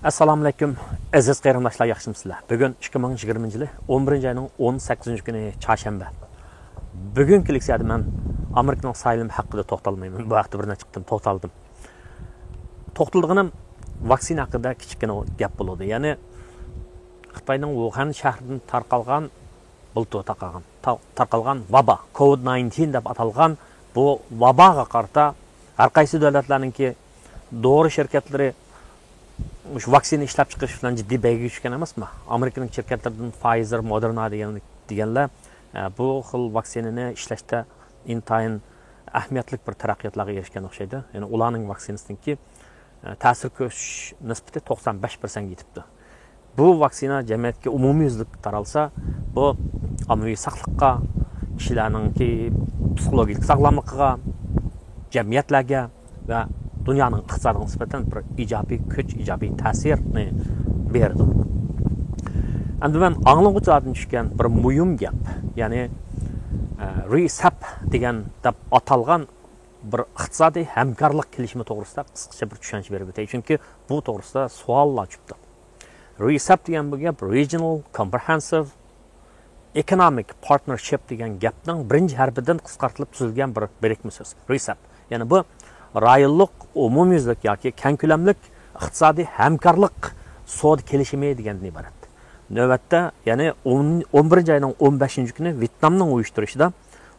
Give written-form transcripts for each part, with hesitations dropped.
Assalomu alaykum aziz qarindoshlar, yaxshimisizlar? Bugun 2020 yili 11-oyning 18-kuni chorshanba. Bugungi leksiyada men Amerikaning saylimi haqida to'xtalmayman. Bu vaqtda bir necha qitim to'xtaldim. To'xtalganim vaksina haqida kichkina gap bo'ladi. Ya'ni Xitoyning Wuhan shahridan tarqalgan vaba, COVID-19 deb atalgan bu vabaga qarata har qaysi davlatlarningki doğru şirketlari şu vaksina ishlab chiqarish bilan jiddiy beyga tushgan emasmi? Amerikaning shirkatlaridan Pfizer, Moderna deganlar bu xil vaksinani ishlashda intayin ahamiyatli bir taraqqiyotlarga erishgan o'xshaydi. Ya'ni ularning vaksinasiniki ta'sir ko'rsatish nisbati 95% yetibdi. Bu vaksina jamiyatga umumyuzlik taralsa, bu ommaviy sog'liqqa, kishilarningki psixologik sog'lomligiga, jamiyatlarga va dunyoning iqtisodiga nisbatan bir ijobiy kuch, ijobiy ta'sirni berdi. Endi men anglag'uchilardan tushgan bir muhim gap, ya'ni RCEP degan deb atalgan bir iqtisodiy hamkorlik kelishimi to'g'risida qisqacha bir tushuncha berib o'tay, chunki bu to'g'risida savollar chiqdi. RCEP degan bu gap Regional Comprehensive Economic Partnership degan gapning birinchi harfidan qisqartirib tuzilgan bir birikma so'z. RCEP, ya'ni bu rayonlik, umumyuzlik yoki keng ko'lamlik iqtisodiy hamkorlik savdo kelishimi degandan iborat. Navbatda, ya'ni 11-oyning 15-kuni Vyetnamning uyushtirishida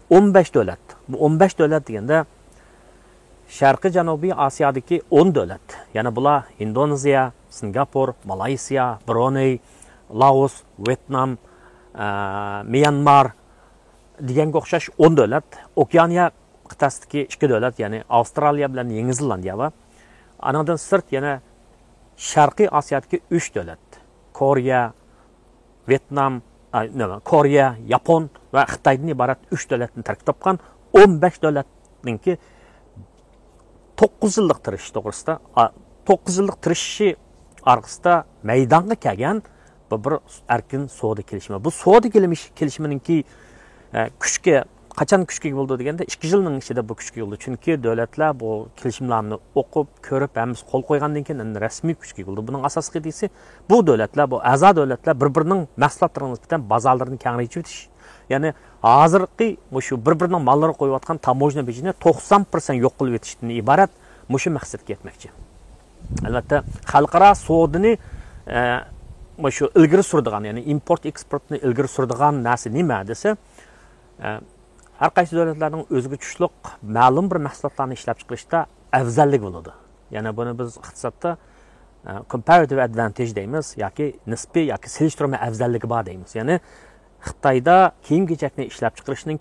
15 davlat. Bu 15 davlat deganda Sharqiy Janubiy Osiyodagi 10 davlat. Ya'ni bular Indoneziya, Singapur, Malayziya, Brunei, Laos, Vyetnam, Myanmar deganga o'xshash 10 davlat. Okeaniya qit'asidagi 2 davlat, ya'ni Avstraliya bilan Yangi Zelandiya va anadan sirt yana Sharqiy Osiyodagi 3 davlat. Koreya, Vyetnam, Koreya, Yapon va Xitoydan iborat 3 davlatni tarkib topgan 15 davlatningki 9 yillik tirish to'g'risida 9 yillik tirishi orqasida maydonga kelgan bir erkin savdo kelishimi. Bu savdo kelishimininki kuchga qachon kuchga bo'ldi deganda 2 yilning ichida bu kuchga bo'ldi. Chunki davlatlar bu kelishimlarni o'qib, ko'rib, hamma qo'l qo'ygandan keyin rasmiy kuchga bo'ldi. Buning asosiy qidisi bu davlatlar, bu a'zo davlatlar bir-birining mahsulotlariga nisbatan bozorlarini kengaytirib o'tish. Ya'ni hozirgi shu bir-birining mollarini qo'yayotgan tamojna bejini 90% yo'q qilib o'tishdan iborat mushu maqsadga yetmoqchi. Albatta, xalqaro savdoni shu ilgari suradigan, ya'ni import eksportni ilgari suradigan narsa nima desa, har qaysi davlatlarning o'ziga tushliq ma'lum bir mahsulotlarni ishlab chiqarishda afzallik bo'ladi. Ya'ni buni biz iqtisodda comparative advantage deymiz yoki nisbiy yoki selishtirma afzalligi bor deymiz. Ya'ni Xitoyda kiyim-kechakni ishlab chiqarishning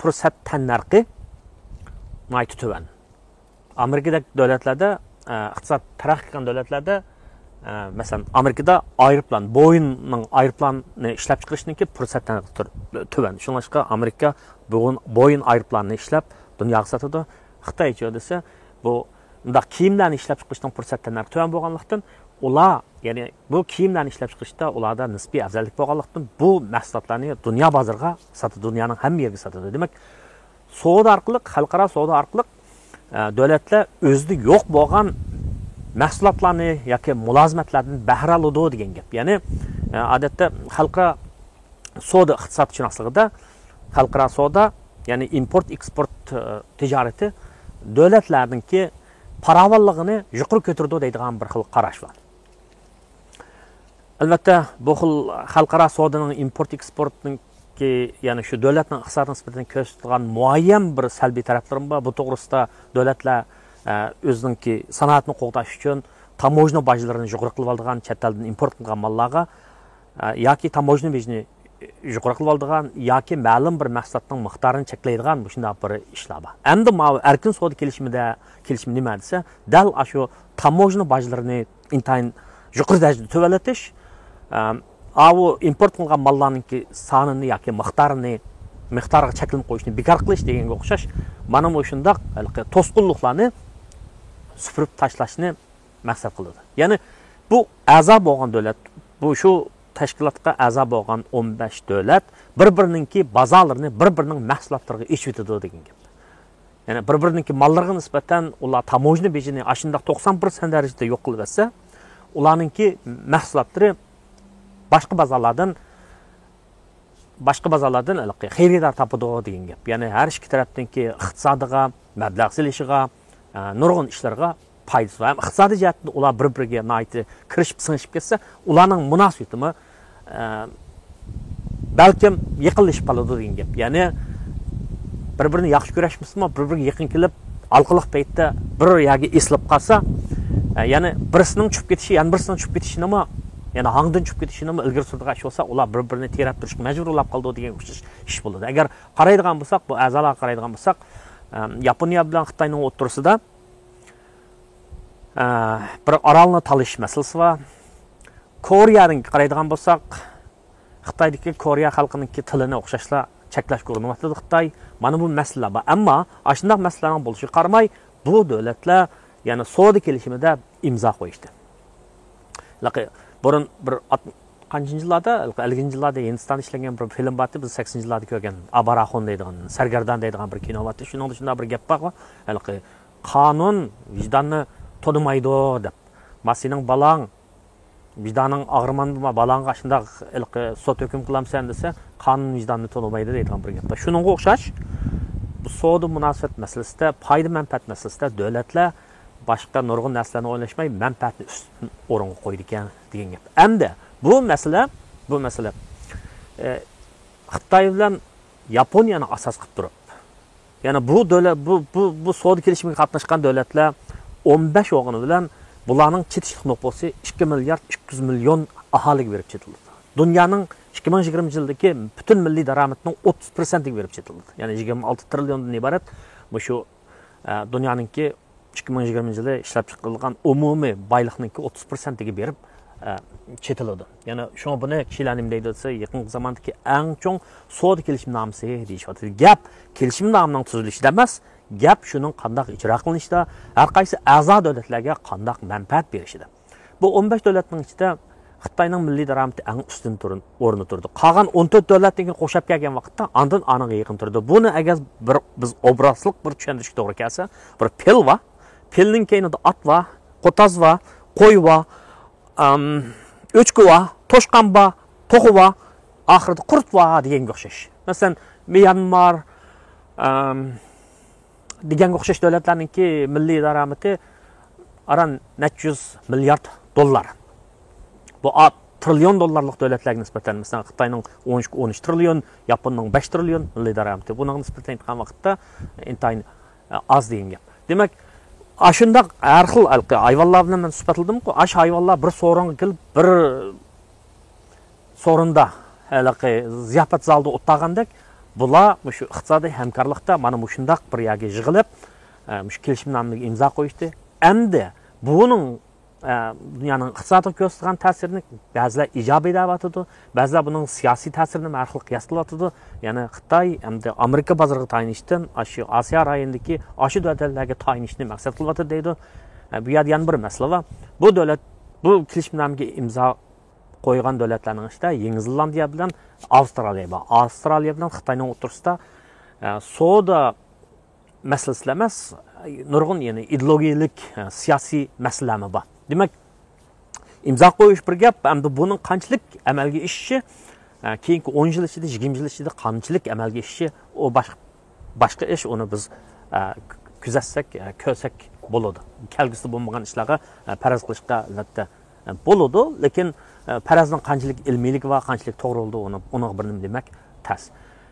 fursat tannarxi nayt tuvan. Amerikadagi davlatlarda, iqtisod taraqqiy qilgan davlatlarda, masalan, Amerikada Boeingning aeroplanini ishlab chiqarishningki fursat tannarxi tuvan. Shuningdek, Amerika Boeing aeroplanini ishlab dunyoga sotadi. Xitoycha desa, bu undaq kiyimlarni ishlab chiqarishning fursat tannarxi tuvan bo'lganlikdan, ular, ya'ni bu kiyimlarni ishlab chiqarishda ularda nisbiy afzallik bo'lganlikdan bu mahsulotlarni dunyo bozoriga sotadi, dunyoning hamma yeriga sotadi. Demak, savdo orqali, xalqaro savdo orqali davlatlar o'zida yo'q bo'lgan mahsulotlarni yoki mulozimatlardan bahra oladi degan gap. Ya'ni odatda xalqaro savdo iqtisodshunosligida xalqaro savdo, ya'ni import eksport tijorati davlatlarningki farovonligini yuqori ko'taradi deydigan bir xil qarash bor. Albatta, bu xil xalqaro savdoning import eksportningki, ya'ni shu davlatning iqtisodiy nisbatan ko'rsatilgan muayyan bir salbiy taraflari bor. Bu to'g'risida davlatlar o'zininki sanoatni qo'g'dash uchun tamojna bojlarini yuqori qilib oladigan, chet eldan import qilingan mallarga yoki tamojna bejini yuqori qilib oladigan yoki ma'lum bir mahsulotning miqdorini cheklaydigan shunday bir ishlar bor. Endi erkin savdo kelishimi nima desa, dal shu tamojna bojlarini intayin yuqori darajada tuvalatish, u import qilingan mallarningki sonini yoki miqdoriga cheklanib qo'yishni bekor qilish deganga o'xshash mana shunday to'sqinliklarni supurib tashlashni maqsad qiladi. Ya'ni bu a'zo bo'lgan davlat, bu shu tashkilotga a'zo bo'lgan 15 davlat bir-biriningki bozorlarini bir-birining mahsulotlariga ichib o'tadi degan gap. Yani bir-biriniki mallarga nisbatan ular tamoyna bejini aşındaq 90% derecede yo'q qilib etsa, ularninki mahsulotlari boshqa bozorlardan xaridor topadi degan gap. Ya'ni har ikki tarafdanki iqtisodiga, mablag' silishiga, nurg'un ishlarga foydasi va iqtisodiy jihatdan ular bir-biriga noiti kirishib singishib ketsa, ularning munosabati balkim yiqilishib qoladi degan gap. Ya'ni bir-birini yaxshi ko'rishmasmi, bir-biriga yaqin kelib, alqiliq paytda bir yoki eslab qolsa, ya'ni birisining tushib ketishi, yana birisining tushib ketishini nima, ya'ni hangdan tushib ketishini nima ilgari surdigan ish bo'lsa, ular bir-birini terab turishga majbur bo'lib qoldi degan ish bo'ladi. Agar qaraydigan bo'lsak, bu a'zolarga qaraydigan bo'lsak, Yaponiya bilan Xitoyning o'rtasida bir orolni talish masalasi va Koreyaning qaraydigan bo'lsak, Xitoydagi Koreya xalqining tilini o'xshashla cheklashga urinyapti Xitoy. Mana bu masala bor. Ammo ashunday masalaning bo'lishiga qaramay, bu davlatlar ya'ni savdo kelishimida imzo qo'yishdi. Burun bir qancha yillarda, 50-yillarda Hindistonda ishlagan bir film bor, biz 80-yillarda ko'rgan Abaraxon deydigan, Sargardan deydigan bir kino bor. Shunday bir gap bor. Qonun vijdonni tonimaydi deb. Masinin balang vicdanın ağırman balanga shundoq sot hukm qilamsan desa, qonun vijdonni tonimaydi deydigan bir gap bor. Shuningga o'xshash bu savdo munosabat masalasida, foyda manfaat masalasida davlatlar boshqa nurg'un narsalarni o'ylashmay manfaatni ustun o'ringa qo'ydi ekan degan gap. Hamda bu masala Xitoy bilan Yaponiyani asos qilib turib, ya'ni bu davlat bu savdo kelishimiga qatnashgan davlatlar 15 o'g'ini bilan bularning chetishlik nuqtasi 2 milliard 200 million aholiga berib chetildi. Dunyoning 2020 yildagi butun milliy daromadining 30%iga berib chetildi. Ya'ni 26 trilliondan iborat bu shu dunyoninki 2020 yili ishlab chiqarilgan umumiy boylikninki 30%iga berib chetiladi. Ya'ni shu buni kishilar nima deydi desa, yaqin zamondagi eng chong savdo kelishimnomasi deyishyapti. Gap kelishimnomining tuzilishida emas, gap shuning qanday ijro qilinishida, har qaysi a'zo davlatlarga qanday manfaat berishida. Bu 15 davlatning ichida Xitoyning milliy daromadi eng ustun o'rni turdi. Qolgan 14 davlatniki qo'shib kelgan vaqtda ondan aniga yaqin turdi. Buni agar biz obrazlik bir tushuntirishga to'g'ri kelsa, bir pil va pilning keyinida ot va, qo'taz va, qo'y va, o'chki va, to'shqon va, to'g'i va, oxirida qurt va deganga o'xshash. Masalan, Myanmar deganga o'xshash davlatlarningki milliy daromadi aran 400 milliard dollar. Bu trillion dollarlik davlatlarga nisbatan, masalan, Xitoyning 13 trillion, Yaponiyaning 5 trillion milliy daromadi. Bunga nisbatan aytgan vaqtda intayin az degan gap. Demak, ashundaq har xil hayvonlar bilan suhbatladim-ku, ash hayvonlar bir so'ringa kelib, bir so'rinda ziyofat zalida o'tagandek, bular shu iqtisodiy hamkorlikda mana shundaq bir yerga yig'ilib, shu kelishimnomani imzo qo'yishdi. Endi buning dunyoning iqtisodiga ko'rsatgan ta'sirini ba'zilar ijobiy deb atadi, ba'zilar buning siyosiy ta'sirini har xil qiyos qilyapti. Ya'ni Xitoy hamda Amerika bozoriga tayinishdan shu Osiyo rayonidagi shu davlatlarga tayinishni maqsad qilyapti deydi. Bu yerda yana bir masala bor. Bu davlat bu kelishimnomga imzo qo'ygan davlatlarning ichida Yangi Zelandiya bilan Avstraliya bor. Avstraliya bilan Xitoyning o'rtasida savdo masalasi emas, nurg'un ya'ni ideologiyalik siyosiy masalalar bor. Demak, imzo qo'yish bir gap, hamda buning qanchalik amalga oshishi, keyingi 10 yil ichida, 20 yil ichida qanchalik amalga oshishi, o boshqa ish, uni biz kuzatsak, ko'rsak bo'ladi. Kelgusida bo'lmagan ishlarga faraz qilishga albatta bo'ladi, lekin farazning qanchalik ilmiylik va qanchalik to'g'ri bo'ldi, uni bir nima demak tas.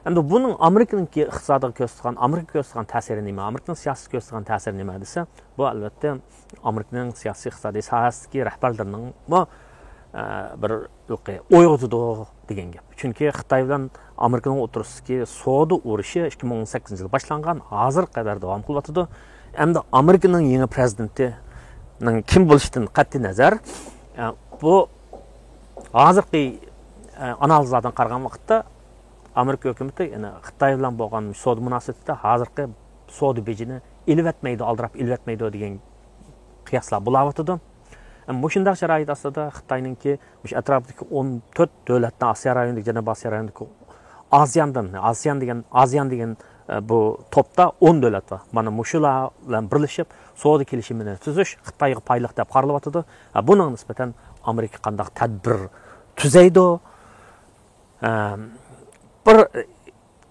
Endi buning Amerikaning iqtisodiga ko'rsatgan, Amerikaga ko'rsatgan ta'siri nima? Amerikaning siyosiy ko'rsatgan ta'siri nima desa, bu albatta Amerikaning siyosiy iqtisodiy sohasidagi rahbarlarining bir o'yg'otidi degan gap. Chunki Xitoy bilan Amerikaning o'rtasidagi savdo urushi 2018 yilda boshlangan, hozir qadar davom qilyapti. Endi Amerikaning yangi prezidentining kim bo'lishidan qat'iy nazar, bu hozirgi analizlardan qaragan vaqtda Amerika hukumati yana Xitoy bilan bo'lgan savdo munosabatida hozirgi savdo bejini ilvatmaydi, aldirab ilvatmaydi degan qiyoslar bo'layotdi. Ammo shunday sharoit ostida Xitoyninki o'sha atrofdagi 14 davlatdan Osiyo rayonidagi, Janubiy Osiyo rayonidagi ASEAN degan bu topda 10 davlat var. Mana muşular bilan birlashib savdo kelishimini tuzish Xitoyga payliq deb qaralyapti. Buning nisbatan Amerika qanday tadbir tuzaydi? Bir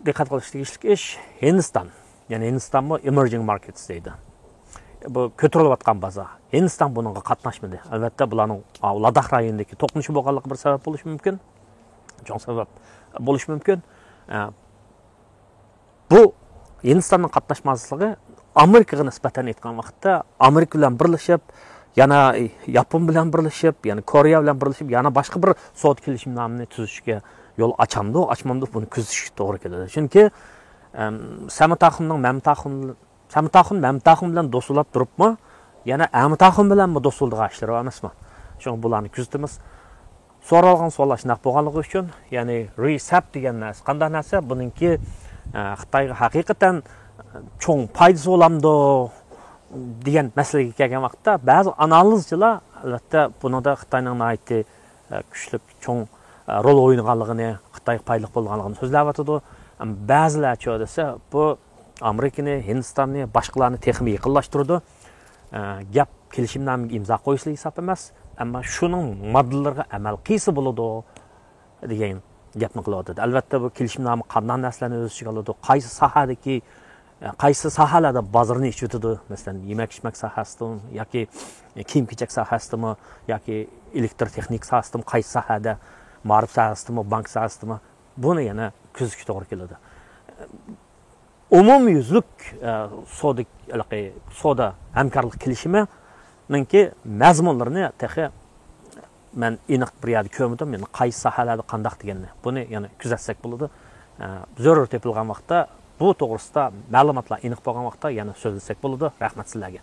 diqqat qilish tegishli ish Hindiston. Ya'ni Hindiston bu emerging markets deydi. Bu ko'tarilayotgan bozor. Hindiston buningga qatnashmadi. Albatta bularning Ladakh rayonidagi to'qnashuv bo'lganligi bir sabab bo'lishi mumkin. Cho'ng sabab bo'lishi mumkin. Bu Hindistonning qatnashmasligi Amerikaga nisbatan aytgan vaqtda Amerika bilan birlashib, yana Yapon bilan birlashib, yana Koreya bilan birlashib, yana boshqa bir savdo kelishimlarini tuzishga yo'l ochamdi, ochmamdi buni kuzish to'g'ri keladi. Chunki Samitaxun bilan do'stlab turibmi, yana Amitaxun bilanmi do'stladigan ishlar emasmi? Shuning bularni kuzatamiz. So'ralgan savollar shunday bo'lganligi uchun, ya'ni RCEP degan narsa qanday narsa? Buningki Xitoyga haqiqatan cho'ng foydasi bo'lamdi degan masalaga kelgan vaqtda ba'zi analizchilar albatta buningda Xitoyning nihoyatda kuchli cho'ng rol o'ynaganligini, Xitoyga foydali bo'lganligini so'zlayotdi. Ba'zilar desa bu Amerikani, Hindistonni, boshqalarni texnik yaqinlashtirdi. Gap kelishimnomaga imzo qo'yishlik hisob emas, ammo shuning modellarga amal qilsa bo'ladi degan gapni qilyapti. Albatta bu kelishimnoma qanday narsalarni o'z ichiga oladi, qaysi sohalarda bozorni ichitadi, masalan, yemak-ichmak sohasidami yoki kiyim-kechak sohasidami yoki elektr texnik sohasidami, qaysi sohada, ma'rifat sohasidami, bank sohasidami, buni yana kuzatishga to'g'ri keladi. Umumyuzlik savdo hamkorlik kelishimininki mazmunlarini men aniq bir yerda ko'rmadim, men qaysi sohalarda qanday deganni. Buni yana kuzatsak bo'ladi. Zarur topilgan vaqtda bu to'g'risida ma'lumotlar aniq bo'lgan vaqtda yana so'zlasak bo'ladi. Rahmat sizlarga.